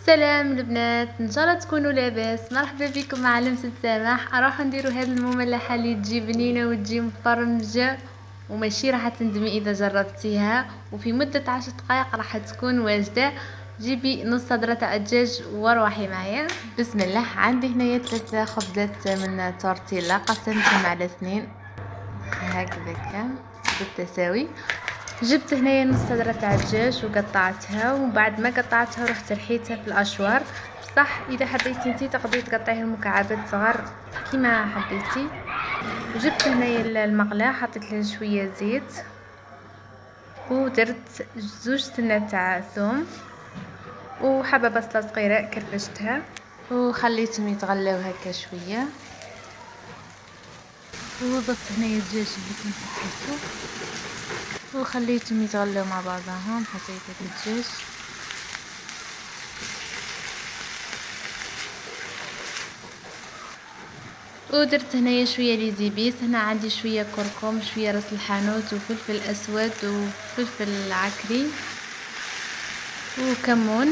سلام البنات، ان شاء الله تكونوا لاباس. مرحبا بكم مع لمسة سماح. راح نديروا هذه المملحه اللي تجي بنينه وتجي مفرمجه وماشي راح تندمي اذا جربتيها، وفي مده 10 دقائق راح تكون واجده. جيبي نص صدرة تاع الدجاج وروحي معايا. بسم الله. عندي هنايا 3 خبزات من تورتيلا قسمتهم على 2 هكذاك بالتساوي. جبت هنايا نص صدرة تاع الدجاج وقطعتها، وبعد ما قطعتها رحت رحيتها في الاشوار. بصح اذا حبيتي انتي تقدري تقطعيها مكعبات صغار كيما حبيتي. وجبت هنايا المقله حطيت لها شويه زيت، ودرت 2 سنة تاع ثوم وحبه بصله صغيره كرفشتها وخليتهم يتغلوا هكا شويه. وضفت هنايا الدجاج اللي كنت حطيته وخليتهم يتغلوا مع بعضهم. حطيت الدجاج ودرت هنايا شويه ليزيبيس. هنا عندي شويه كركم، شويه راس الحانوت وفلفل اسود وفلفل عكري وكمون.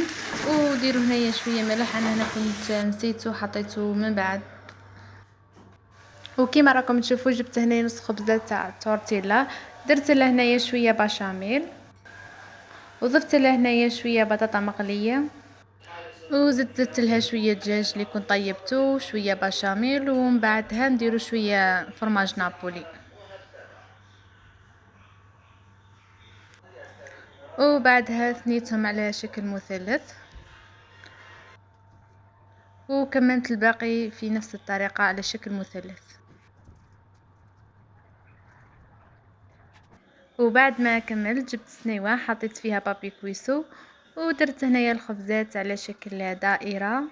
وديروا هنايا شويه ملح، انا هنا كنت نسيته حطيته من بعد. وكيما راكم تشوفوا جبت هنا نص خبزه تاع تورتيلا، درت له هنايا شويه بشاميل، وضفت له هنايا شويه بطاطا مقليه، وزدت لها شويه دجاج اللي كنت طيبته وشويه بشاميل، ومن بعدها نديروا شويه فرماج نابولي. وبعدها ثنيتهم على شكل مثلث، وكملت الباقي في نفس الطريقة على شكل مثلث. وبعد ما كملت جبت سنيوة حطيت فيها بابي كويسو، ودرت هنايا الخبزات على شكل دائرة،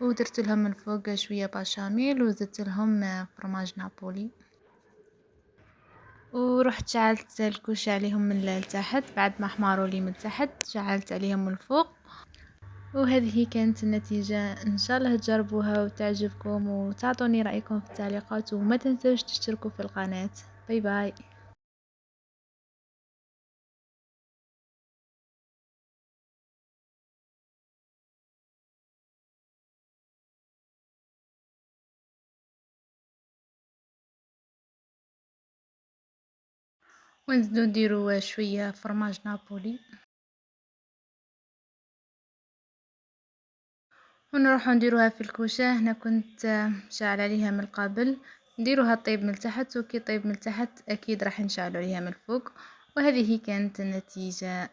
ودرت لهم من فوق شوية بشاميل وزدت لهم فرماج نابولي. ورحت شعلت الكوش عليهم من التحت، بعد ما حماروا لي من تحت شعلت عليهم من الفوق. وهذه كانت النتيجة. ان شاء الله تجربوها وتعجبكم وتعطوني رأيكم في التعليقات، وما تنسوش تشتركوا في القناة. باي باي. ونزيدو نديرو شوية فرماج نابولي، ونروحو نديروها في الكوشة. هنا كنت شاعل عليها من قبل، نديروها طيب من تحت، وكي طيب من تحت اكيد راح نشعل عليها من الفوق. وهذه كانت النتيجة.